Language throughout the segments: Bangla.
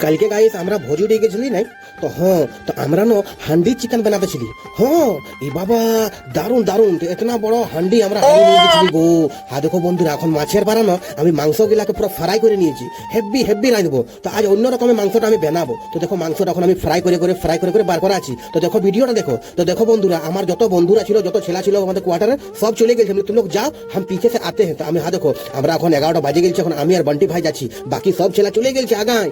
কালকে গাইস আমরা ভোজি উঠে গেছিলি নাই তো তো আমরা হান্ডি চিকেন বানাতেছিলি। এই বাবা দারুন দারুন, তো এতনা বড় হান্ডি আমরা হান্ডি নিয়ে গেছিলি গো। দেখো বন্ধুরা, এখন মাছের পাড়া আমি মাংস গুলাকে পুরো ফ্রাই করে নিয়েছি, হেভি হেভি রাঁধবো। তো আজ অন্য রকমের মাংসটা আমি বানাবো। তো দেখো মাংসটা এখন আমি ফ্রাই করে বার করা আছি। তো দেখো ভিডিওটা দেখো। তো দেখো বন্ধুরা, আমার যত বন্ধুরা ছিল, যত ছেলা ছিল আমাদের কোয়ার্টারে, সব চলে গেছে। তুম লোক যাও, हम पीछे से आते हैं। তো আমি দেখো আমরা এখন 11টা বাজে গেছি, এখন আমি আর বান্টি ভাই যাচ্ছি, বাকি সব ছেলা চলে গেছে আগায়।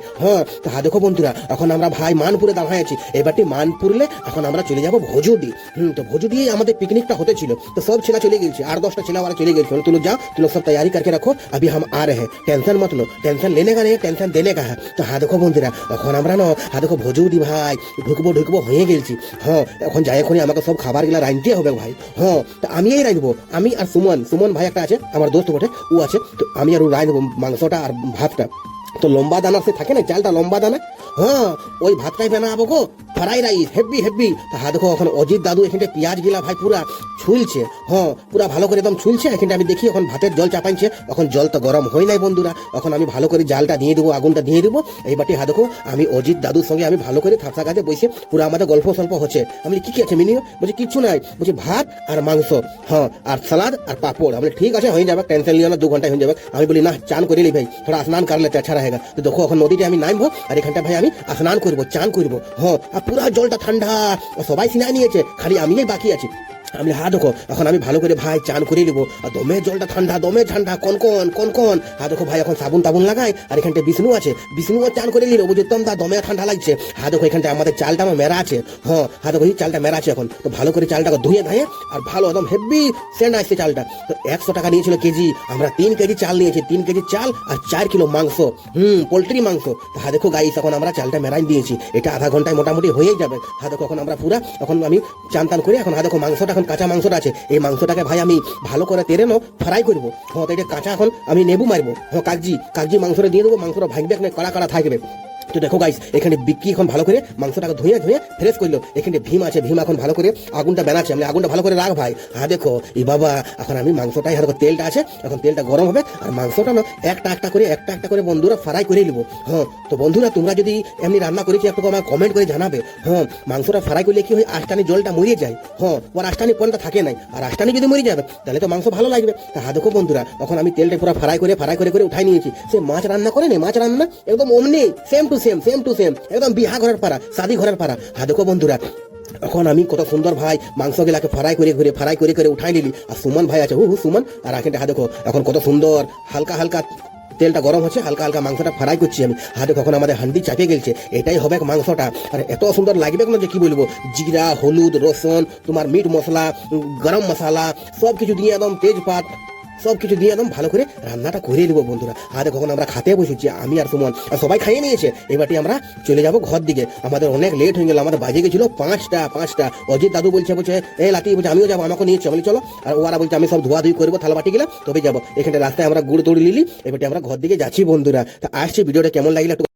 তো দেখো বন্ধুরা, এখন আমরা ভাই মানপুরে দাঁড়ায় আছি। এবারটি মানপুরলে এখন আমরা চলে যাবো ভোজুডি। তো ভোজুডি আমাদের পিকনিকটা হতে ছিল। তো সব ছেলা চলে গেছে, 8-10টা ছেলা ওরা চলে গেছে। तुम लोग जाओ, तुम लोग सब तैयारी करके रखो, अभी हम आ रहे हैं। टेंशन मत लो, टेंशन लेने का नहीं, टेंशन देने का है। तो দেখো বন্ধুরা, এখন আমরা দেখো ভোজুডি ভাই ঢুকবো হয়ে গেছি। এখন যাই, এখনই আমাকে সব খাবার গুলা রাঁধতে হবে ভাই। তো আমি এই রাঁধবো, আমি আর সুমন ভাই একটা আছে, আমার দোস্ত বটে, ও আছে। তো আমি আর ও রাঁধবো মাংসটা আর ভাতটা। তো লম্বা দানা সে থাকে না, চালটা লম্বা দানা, ওই ভাতটাই বানাবো গো, ফ্রাই রাইস হেভি হেভি। তা দেখো এখন অজিত দাদু এখানে পেঁয়াজ গিলা ভাই পুরা ছুলছে, পুরা ভালো করে একদম ছুলছে। এখানে আমি দেখি এখন ভাতের জল চাপাইছে, এখন জল তো গরম হয় নাই বন্ধুরা। এখন আমি ভালো করে জালটা দিয়ে দেবো, আগুনটা দিয়ে দেবো। এইবারটি দেখো আমি অজিত দাদুর সঙ্গে আমি ভালো করে থাপসা কাজে বসে পুরো আমাদের গল্প সল্প হচ্ছে। আমি কি আছে মিনিও, বলছি কিচ্ছু নাই, বলছি ভাত আর মাংস, আর সালাদ আর পাপড়। আমি ঠিক আছে হয়ে যাবে, টেনশন লিও না, 2 ঘন্টায় হয়ে যাবে। আমি বলি না, চান করে লি ভাই, থোড়া স্নান कर लेते अच्छा रहेगा। তো দেখো এখন নদীতে আমি নামবো, আর এখানটা ভাই আমি স্নান করবো, চান করবো। আর পুরা জলটা ঠান্ডা, সবাই সিনাই নিয়েছে, খালি আমিই বাকি আছি। আমি দেখো এখন আমি ভালো করে ভাই চান করে নিবো। আর দমে জলটা ঠান্ডা, দমে ঠান্ডা, কন। দেখো ভাই এখন সাবুন লাগাই। আর এখানটা বিষ্ণু আছে, বিষ্ণুও চান করে নিল, বুঝে একদম দমে ঠান্ডা লাগছে। দেখো এখানটা আমাদের চালটা আমার মেরা আছে। দেখো এই চালটা মেরা আছে এখন। তো ভালো করে চালটাকে ধুয়ে ধায়ে আর ভালো একদম হেভি সেন্ড আসছে চালটা। তো 100 টাকা নিয়েছিল কেজি, আমরা 3 কেজি চাল নিয়েছি, 3 কেজি চাল আর 4 কিলো মাংস, পোলট্রি মাংস। দেখো গাইস এখন আমরা চালটা মেরাই দিয়েছি, এটা আধা ঘন্টায় মোটামুটি হয়েই যাবে। দেখো এখন আমরা পুরা এখন আমি চান টান করে এখন দেখো মাংসটা, এখন কাঁচা মাংসটা আছে, এই মাংসটাকে ভাই আমি ভালো করে তেলে ফ্রাই করবো। তো এটা কাঁচা এখন আমি নেবু মারবো। কাগজি মাংসটা দিয়ে দেবো, মাংসটা ভাগবে, এখানে কড়া থাকবে। তো দেখো গাইস এখানে বিক্রি এখন ভালো করে মাংসটাকে ধুয়ে ফ্রেশ করলো। এখানে ভীম আছে, ভীম এখন ভালো করে আগুনটা বানাচ্ছে, আমি আগুনটা ভালো করে রাখ ভাই। দেখো এই বাবা এখন আমি মাংসটাই, দেখো তেলটা আছে, এখন তেলটা গরম হবে আর মাংসটা একটা একটা করে বন্ধুরা ফ্রাই করে নিবো। তো বন্ধুরা তোমরা যদি এমনি রান্না করেছি একটু আমার কমেন্ট করে জানাবে। মাংসটা ফ্রাই করলে কি হয়, আষ্টানি জলটা মরিয়ে যায়। ওর আষ্টানি পনটা থাকে নাই, আর আষ্টানি যদি মরে যাবে তাহলে তো মাংস ভালো লাগবে। তা দেখো বন্ধুরা এখন আমি তেলটা পুরো ফ্রাই করে উঠাই নিয়েছি। সে মাছ রান্না করে নেই, মাছ রান্না একদম অমনি সেম টু সেম একদম বিহা ঘরের পাড়া, শাদি ঘরের পাড়া। দেখো বন্ধুরা এখন আমি কত সুন্দর ভাই মাংস গেলাকে ফ্রাই করে উঠাই নিলি। আর সুমন ভাই আছে, সুমন। আর এখানটা দেখো এখন কত সুন্দর হালকা তেলটা গরম হচ্ছে, হালকা মাংসটা ফ্রাই করছি আমি। দেখো এখন আমাদের হান্ডি চাপিয়ে গেছে, এটাই হবে মাংসটা। আর এত সুন্দর লাগবে না যে কি বলবো, জিরা, হলুদ, রসুন, তোমার মিট মশলা, গরম মশলা সব কিছু দিয়ে একদম তেজপাত সব কিছু দিয়ে একদম ভালো করে রান্নাটা করে নেবো বন্ধুরা। দেখো এখন আমরা খাতে বসেছি, আমি আর সুমন, আর সবাই খাইয়ে নিয়েছে। এবারটি আমরা চলে যাবো ঘর দিকে, আমাদের অনেক লেট হয়ে গেল, আমাদের বাজে গেছিল 5টা। অজিত দাদু বলছে লাতি বলছে আমিও যাবো, আমাকে নিয়ে চলে চলো। আর ওরা বলছে আমি সব ধোয়াধুয়ি করবো, থালা বাটি গেলাম তবে যাবো। এখানে রাস্তায় আমরা গুড় তৈরি নিলি, এবারটি আমরা ঘর দিকে যাচ্ছি বন্ধুরা। তা আসছে ভিডিওটা কেমন লাগলে একটু